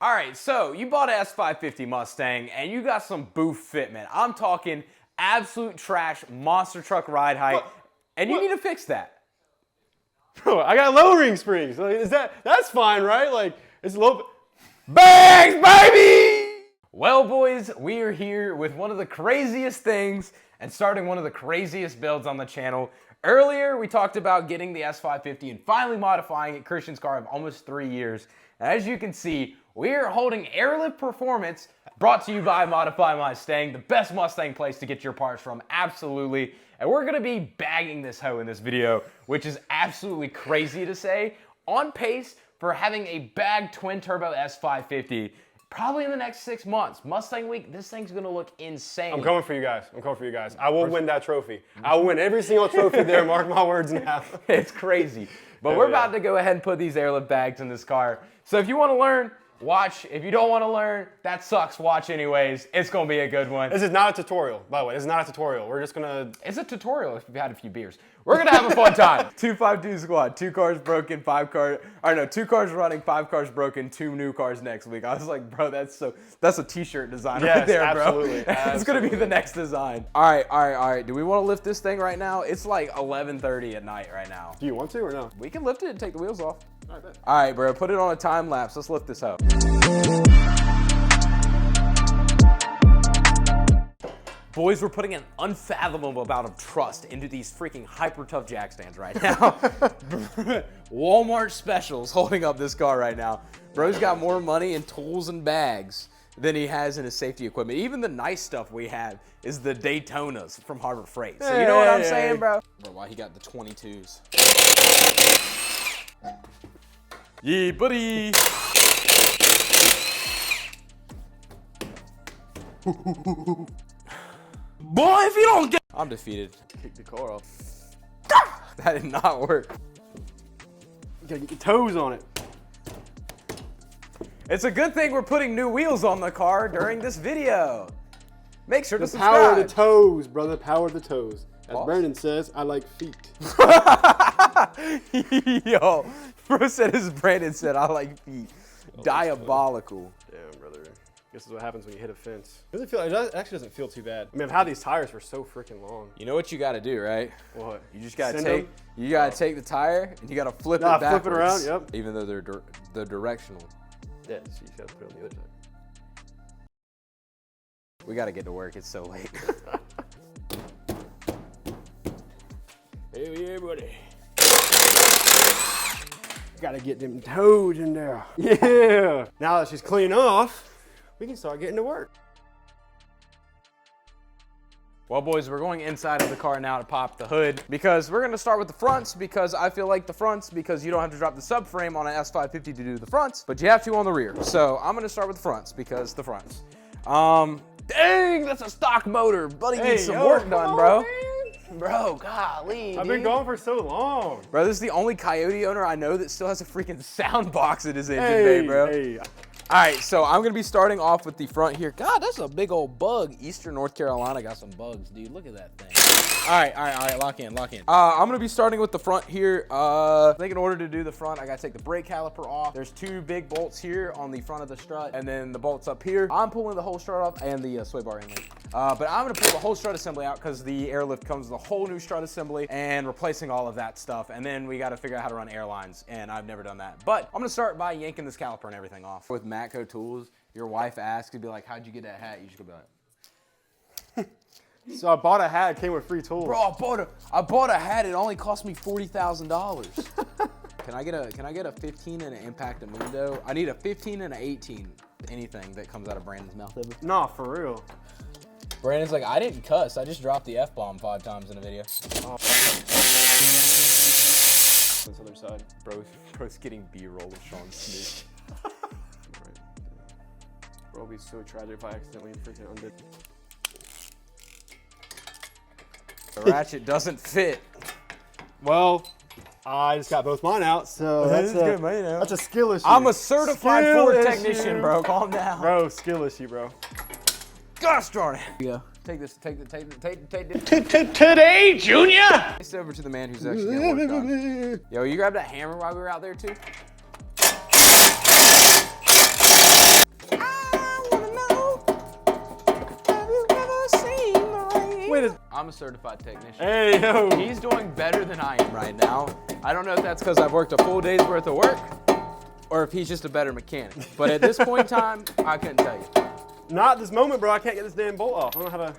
All right, so you bought an S550 Mustang and you got some boof fitment. I'm talking absolute trash, monster truck ride height, and you need to fix that. Bro, I got lowering springs. Like, that's fine, right? Like, it's low. Bags, baby! Well, boys, we are here with one of the craziest things and starting one of the craziest builds on the channel. Earlier, we talked about getting the S550 and finally modifying it. Christian's car of almost 3 years. And as you can see, we are holding AirLift Performance, brought to you by Modify Mustang, the best Mustang place to get your parts from, absolutely. And we're gonna be bagging this hoe in this video, which is absolutely crazy to say, on pace for having a bagged twin turbo S550, probably in the next 6 months. Mustang Week, this thing's gonna look insane. I'm coming for you guys. I'm coming for you guys. I will win that trophy. I will win every single trophy there, mark my words now. It's crazy. But we're about to go ahead and put these AirLift bags in this car. So if you wanna learn, watch. If you don't wanna learn, that sucks, watch anyways. It's gonna be a good one. This is not a tutorial, by the way. This is not a tutorial. We're just gonna... It's a tutorial if you've had a few beers. We're gonna have a fun time. 252 squad, 2 cars broken, 5 cars, or no, 2 cars running, 5 cars broken, 2 new cars next week. I was like, bro, that's a t-shirt design right there, absolutely, bro. absolutely. It's gonna be the next design. All right. Do we wanna lift this thing right now? It's like 11:30 at night right now. Do you want to or no? We can lift it and take the wheels off. All right, bet. All right, bro, put it on a time lapse. Let's lift this up. Boys, we're putting an unfathomable amount of trust into these freaking hyper tough jack stands right now. Walmart specials holding up this car right now. Bro's got more money in tools and bags than he has in his safety equipment. Even the nice stuff we have is the Daytonas from Harbor Freight. So you know what I'm saying, bro? Bro, why he got the 22s? Yeah, buddy. Boy, if you don't get... I'm defeated. Kick the car off. That did not work. You gotta get your toes on it. It's a good thing we're putting new wheels on the car during this video. Make sure to subscribe. Power of the toes, brother. Power of the toes. As Pause. Brandon says, I like feet. Yo, bro said as Brandon said, I like feet. Diabolical. Damn, brother. This is what happens when you hit a fence. It actually doesn't feel too bad. I mean, I've had these tires for so freaking long. You know what you gotta do, right? What? You just gotta Send take the tire and you gotta flip it backwards. Flip it around, yep. Even though they're directional. Yeah, so you gotta put it on the other side. We gotta get to work, it's so late. Hey, buddy. Gotta get them toes in there. Yeah. Now that she's clean off, we can start getting to work. Well, boys, we're going inside of the car now to pop the hood because we're gonna start with the fronts because I feel like the fronts, because you don't have to drop the subframe on an S550 to do the fronts, but you have to on the rear. So I'm gonna start with the fronts because the fronts. Dang, that's a stock motor. Buddy needs some work done, bro. Bro, golly, I've been gone for so long. Bro, this is the only Coyote owner I know that still has a freaking sound box in his engine bay, bro. Hey. All right, so I'm gonna be starting off with the front here. God, that's a big old bug. Eastern North Carolina got some bugs, dude. Look at that thing. All right, lock in. I'm gonna be starting with the front here. I think in order to do the front, I gotta take the brake caliper off. There's 2 big bolts here on the front of the strut, and then the bolts up here. I'm pulling the whole strut off and the sway bar inlet. But I'm gonna pull the whole strut assembly out because the AirLift comes with a whole new strut assembly and replacing all of that stuff. And then we gotta figure out how to run airlines, and I've never done that. But I'm gonna start by yanking this caliper and everything off. With Matco tools, your wife asks, you'd be like, how'd you get that hat? You just go be like, So I bought a hat, it came with free tools. bro, I bought a hat, it only cost me $40,000. Can I get a 15 and an Impactamundo? I need a 15 and an 18, anything that comes out of Brandon's mouth. Nah, for real. Brandon's like, I didn't cuss, I just dropped the F-bomb 5 times in a video. Oh. This other side. Bro's getting B-roll with Sean Smith. Right. Bro, it'd be so tragic if I accidentally freaking undid. The ratchet doesn't fit. Well, I just got both mine out, so that's a skill issue. I'm a certified Ford technician, bro. Calm down. Bro, skill issue, bro. Gosh darn it. Here you go. Take this. Today, Junior. It's over to the man who's actually getting work done. Yo, you grabbed that hammer while we were out there too? I'm a certified technician. Hey, yo. He's doing better than I am right now. I don't know if that's because I've worked a full day's worth of work or if he's just a better mechanic. But at this point in time, I couldn't tell you. Not at this moment, bro. I can't get this damn bolt off. I don't know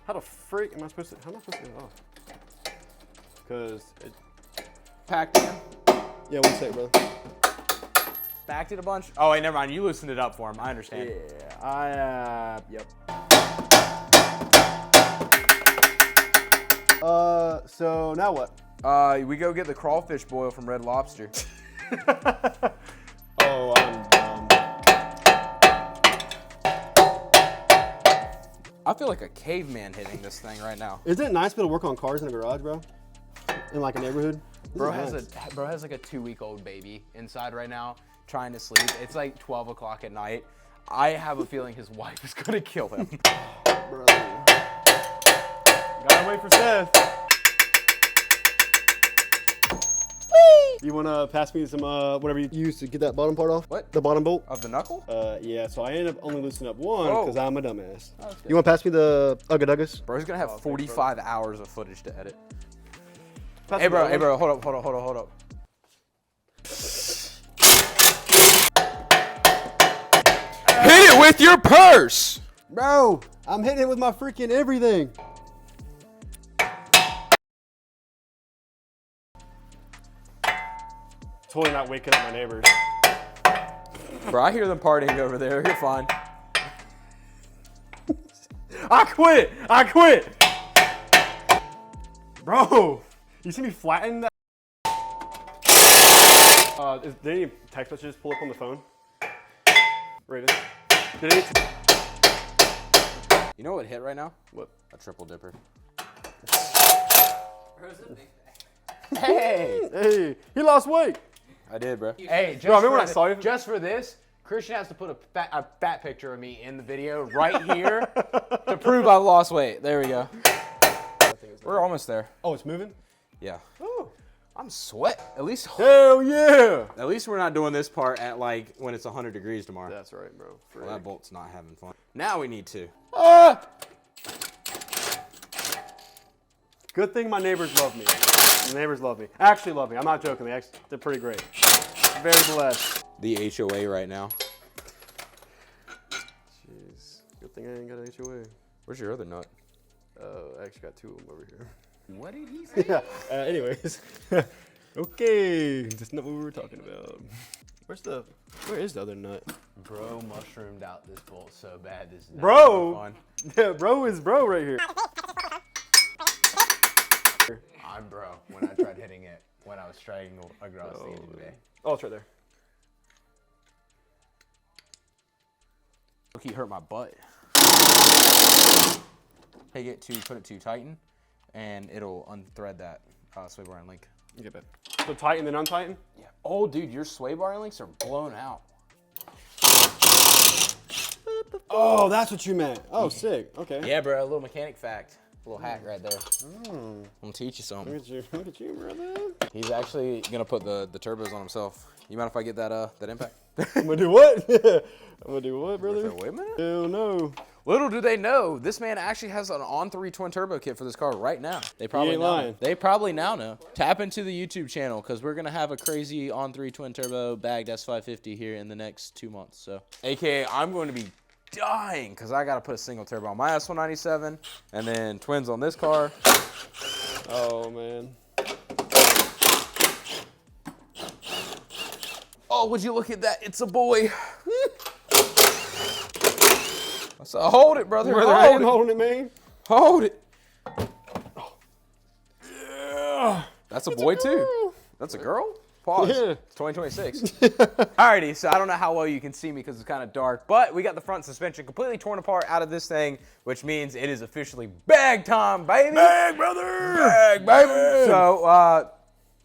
how to freak am I supposed to, how am I supposed to get it off? Because it. Packed in. Yeah, one sec, brother. Backed it a bunch. Oh, wait, never mind. You loosened it up for him. I understand. Yeah, yep. So now what? We go get the crawfish boil from Red Lobster. Oh, I'm dumb. I feel like a caveman hitting this thing right now. Isn't it nice to be able to work on cars in a garage, bro? In like a neighborhood? Bro has like a 2-week-old baby inside right now, trying to sleep. It's like 12 o'clock at night. I have a feeling his wife is gonna kill him. Bro. Gotta wait for Seth. You wanna pass me some whatever you use to get that bottom part off? What? The bottom bolt? Of the knuckle? Yeah, so I ended up only loosening up one Oh. because I'm a dumbass. Okay. You wanna pass me the Ugga Bro's gonna have 45 hours of footage to edit. Pass Hey me that bro, one. hold up. Hit it with your purse! Bro, I'm hitting it with my freaking everything. Totally not waking up my neighbors. Bro, I hear them partying over there. You're fine. I quit! Bro, you see me flatten that? Did any text messages pull up on the phone? Raven? Did any? You know what hit right now? What? A triple dipper. Hey! Hey, he lost weight. I did, bro. Hey, just, Bro, remember when I saw you? Just for this, Christian has to put a fat picture of me in the video right here to prove I lost weight. There we go. We're almost there. Oh, it's moving? Yeah. Oh. I'm sweat. At least Hell yeah! At least we're not doing this part at like when it's 100 degrees tomorrow. That's right, bro. Well, that bolt's not having fun. Now we need to. Ah! Good thing my neighbors love me. My neighbors love me. Actually love me. I'm not joking. They're pretty great. Very blessed. The HOA right now. Jeez. Good thing I ain't got an HOA. Where's your other nut? I actually got two of them over here. What did he say? Yeah. Anyways. Okay. That's not what we were talking about. Where is the other nut? Bro mushroomed out this bolt so bad. This is not Bro. fun. Yeah, bro is bro right here. I'm bro when I tried hitting it when I was striding across the engine bay. Oh, it's right there. He hurt my butt. Take it to put it to tighten, and it'll unthread that sway bar and link. You get that. So tighten then untighten? Yeah. Oh, dude, your sway bar and links are blown out. Oh, that's what you meant. Oh, sick. Okay. Yeah, bro. A little mechanic fact. A little hack right there. I'm gonna teach you something. Look at you, brother. He's actually gonna put the turbos on himself. You mind if I get that impact? I'm gonna do what? I'm gonna do what, brother? Wait a minute. Hell no. Little do they know, this man actually has an on-3 twin turbo kit for this car right now. They probably ain't know. lying. They probably now know. Tap into the YouTube channel because we're gonna have a crazy on-3 twin turbo bagged S550 here in the next 2 months. So, AKA, I'm going to be dying because I gotta put a single turbo on my S197 and then twins on this car. Oh man. Oh, would you look at that? It's a boy. So hold it, brother. Brother, I Hold am it. holding it, man. Hold it. Yeah. That's a boy too. That's a girl? Pause. Yeah. It's 2026. Alrighty, so I don't know how well you can see me because it's kind of dark, but we got the front suspension completely torn apart out of this thing, which means it is officially bag time, baby. Bag, brother. Bag, baby. So,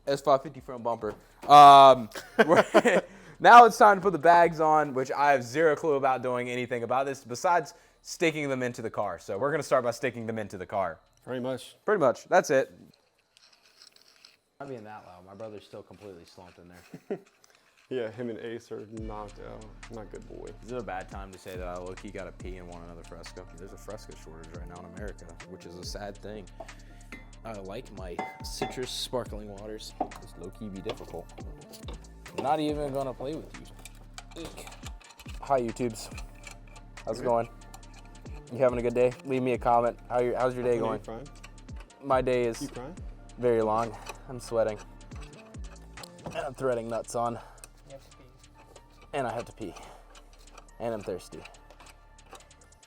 S550 front bumper. Now it's time to put the bags on, which I have zero clue about doing anything about this besides sticking them into the car. So we're going to start by sticking them into the car. Pretty much. Pretty much. That's it. Not being that loud. My brother's still completely slumped in there. Yeah, him and Ace are knocked out. Not good boy. Is it a bad time to say that I low-key gotta pee and want another Fresco? There's a Fresco shortage right now in America, which is a sad thing. I like my citrus sparkling waters. This low-key be difficult. I'm not even gonna play with you. Eek. Hi, YouTubes. How's it going? You having a good day? Leave me a comment. How's your day going? You crying? My day is You crying? very long. I'm sweating. And I'm threading nuts on. And I have to pee. And I'm thirsty.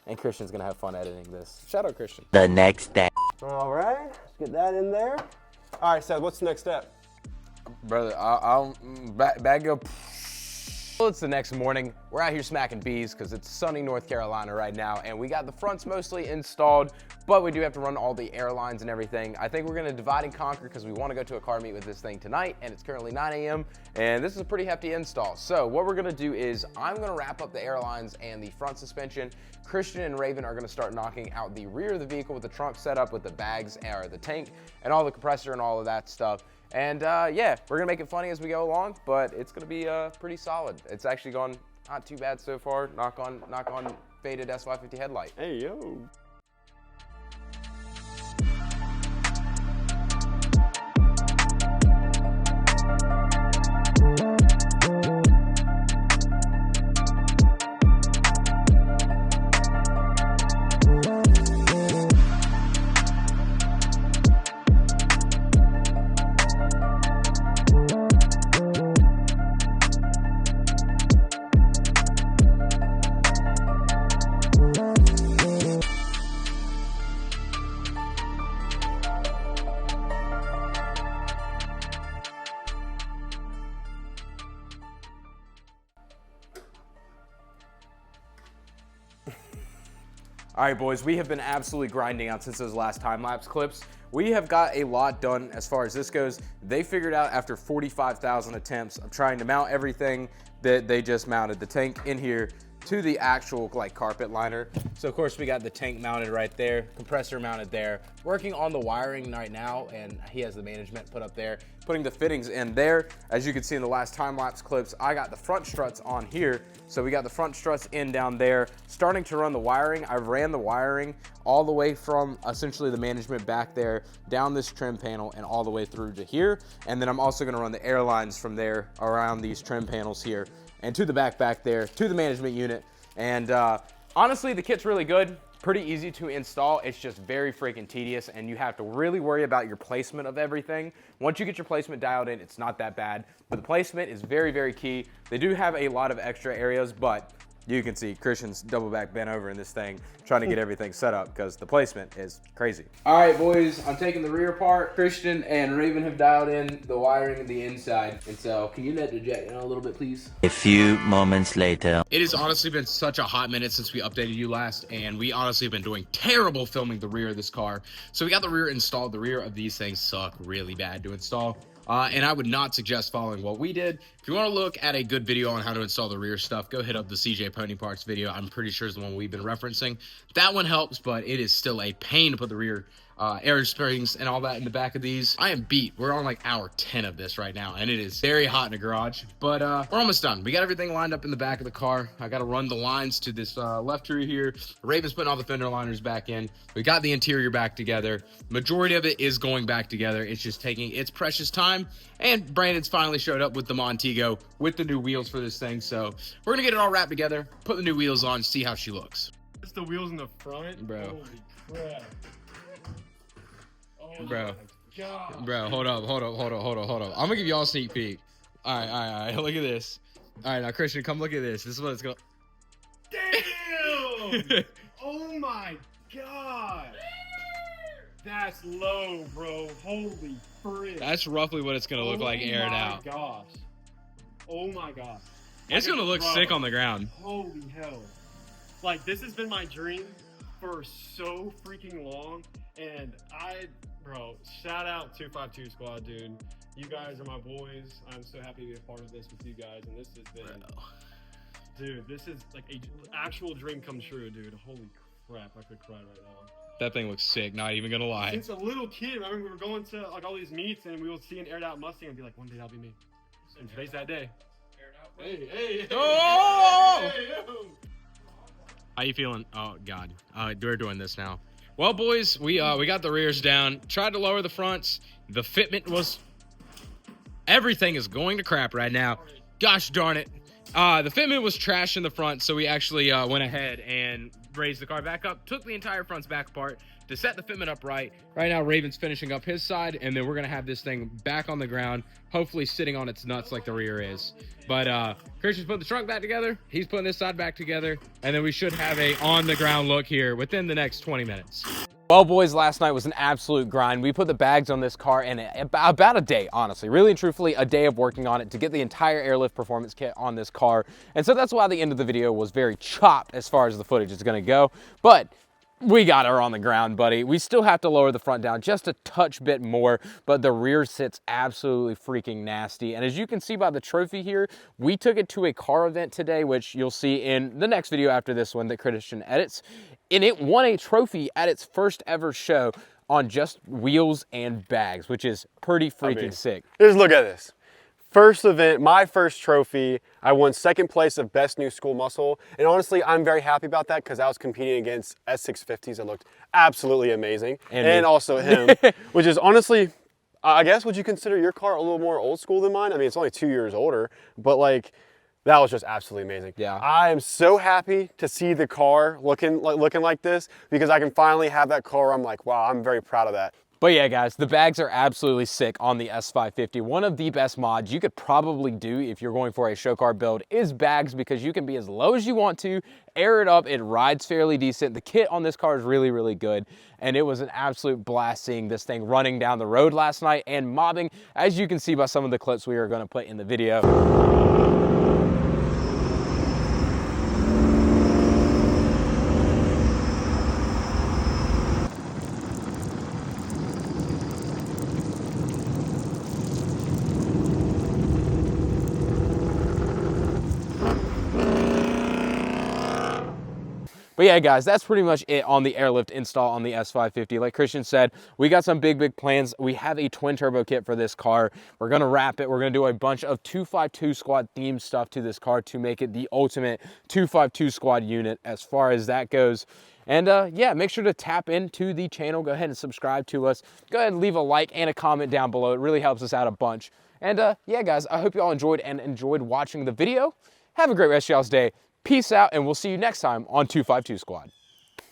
And Christian's gonna have fun editing this. Shout out Christian. The next day. All right, let's get that in there. All right, Seth, what's the next step? Brother, I'll bag up. Well, it's the next morning. We're out here smacking bees because it's sunny North Carolina right now, and we got the fronts mostly installed, but we do have to run all the airlines and everything. I think we're gonna divide and conquer because we wanna go to a car meet with this thing tonight, and it's currently 9 a.m., and this is a pretty hefty install. So what we're gonna do is I'm gonna wrap up the airlines and the front suspension. Christian and Raven are gonna start knocking out the rear of the vehicle with the trunk setup with the bags or the tank and all the compressor and all of that stuff. And yeah, we're gonna make it funny as we go along, but it's gonna be pretty solid. It's actually gone not too bad so far. Knock on faded S550 headlight. Hey, yo. All right, boys, we have been absolutely grinding out since those last time-lapse clips. We have got a lot done as far as this goes. They figured out after 45,000 attempts of trying to mount everything that they just mounted the tank in here to the actual like carpet liner. So of course we got the tank mounted right there, compressor mounted there, working on the wiring right now, and he has the management put up there, putting the fittings in there. As you can see in the last time-lapse clips, I got the front struts on here. So we got the front struts in down there, starting to run the wiring. I ran the wiring all the way from essentially the management back there, down this trim panel and all the way through to here. And then I'm also gonna run the air lines from there around these trim panels here and to the back there, to the management unit. And honestly, the kit's really good. Pretty easy to install. It's just very freaking tedious, and you have to really worry about your placement of everything. Once you get your placement dialed in, it's not that bad, but the placement is very, very key. They do have a lot of extra areas, but you can see Christian's double back bent over in this thing, trying to get everything set up because the placement is crazy. All right, boys, I'm taking the rear part. Christian and Raven have dialed in the wiring of the inside. And so, can you let the jack in a little bit, please? A few moments later. It has honestly been such a hot minute since we updated you last, and we honestly have been doing terrible filming the rear of this car. So we got the rear installed. The rear of these things suck really bad to install. And I would not suggest following what we did. If you want to look at a good video on how to install the rear stuff, go hit up the CJ Pony Parts video. I'm pretty sure is the one we've been referencing. That one helps, but it is still a pain to put the rear air springs and all that in the back of these. I am beat. We're on like hour 10 of this right now, and it is very hot in the garage, but we're almost done. We got everything lined up in the back of the car. I got to run the lines to this left rear here. Raven's putting all the fender liners back in. We got the interior back together. Majority of it is going back together. It's just taking its precious time, and Brandon's finally showed up with the Montego with the new wheels for this thing, so we're gonna get it all wrapped together, put the new wheels on, see how she looks. It's the wheels in the front, bro. Holy crap. Bro, God. bro, hold up. I'm gonna give y'all a sneak peek. All right. Look at this. All right, now Christian, come look at this. This is what it's going. Damn! Oh my God! That's low, bro. Holy frick! That's roughly what it's gonna look like aired out. Oh my gosh! Oh my gosh! It's gonna look sick on the ground. Holy hell! Like, this has been my dream for so freaking long, and bro, shout out 252 squad, dude. You guys are my boys. I'm so happy to be a part of this with you guys, and this has been, dude, this is like an actual dream come true, dude. Holy crap, I could cry right now. That thing looks sick, not even gonna lie. Since a little kid, I remember we were going to like all these meets, and we would see an aired out Mustang and be like, one day that'll be me. And today's that day. Hey. Oh! How you feeling? Oh God, we're doing this now. Well, boys, we got the rears down. Tried to lower the fronts. The fitment was. Everything is going to crap right now. Gosh darn it. The fitment was trash in the front, so we actually went ahead and raised the car back up. Took the entire fronts back apart to set the fitment up right. Right now, Raven's finishing up his side, and then we're gonna have this thing back on the ground, hopefully sitting on its nuts like the rear is. But Christian's putting the trunk back together. He's putting this side back together, and then we should have a on-the-ground look here within the next 20 minutes. Well, boys, last night was an absolute grind. We put the bags on this car in about a day, honestly. Really and truthfully, a day of working on it to get the entire AirLift Performance kit on this car. And so that's why the end of the video was very chopped as far as the footage is going to go. But we got her on the ground, buddy. We still have to lower the front down just a touch bit more, but the rear sits absolutely freaking nasty. And as you can see by the trophy here, we took it to a car event today, which you'll see in the next video after this one that Christian edits. And it won a trophy at its first ever show on just wheels and bags, which is pretty freaking sick. Just look at this. First event, my first trophy. I won second place of best new school muscle. And honestly, I'm very happy about that because I was competing against S550s that looked absolutely amazing. And also him, which is honestly, I guess, would you consider your car a little more old school than mine? I mean, it's only 2 years older, but like, that was just absolutely amazing. Yeah. I am so happy to see the car looking like this because I can finally have that car. I'm like, wow, I'm very proud of that. But yeah, guys, the bags are absolutely sick on the S550. One of the best mods you could probably do if you're going for a show car build is bags because you can be as low as you want to, air it up, it rides fairly decent. The kit on this car is really, really good. And it was an absolute blast seeing this thing running down the road last night and mobbing, as you can see by some of the clips we are going to put in the video. But yeah, guys, that's pretty much it on the AirLift install on the S550. Like Christian said, we got some big plans. We have a twin turbo kit for this car. We're gonna wrap it. We're gonna do a bunch of 252 squad themed stuff to this car to make it the ultimate 252 squad unit as far as that goes. And yeah, make sure to tap into the channel. Go ahead and subscribe to us. Go ahead and leave a like and a comment down below. It really helps us out a bunch. And yeah, guys, I hope you all enjoyed watching the video. Have a great rest of y'all's day. Peace out, and we'll see you next time on 252 Squad.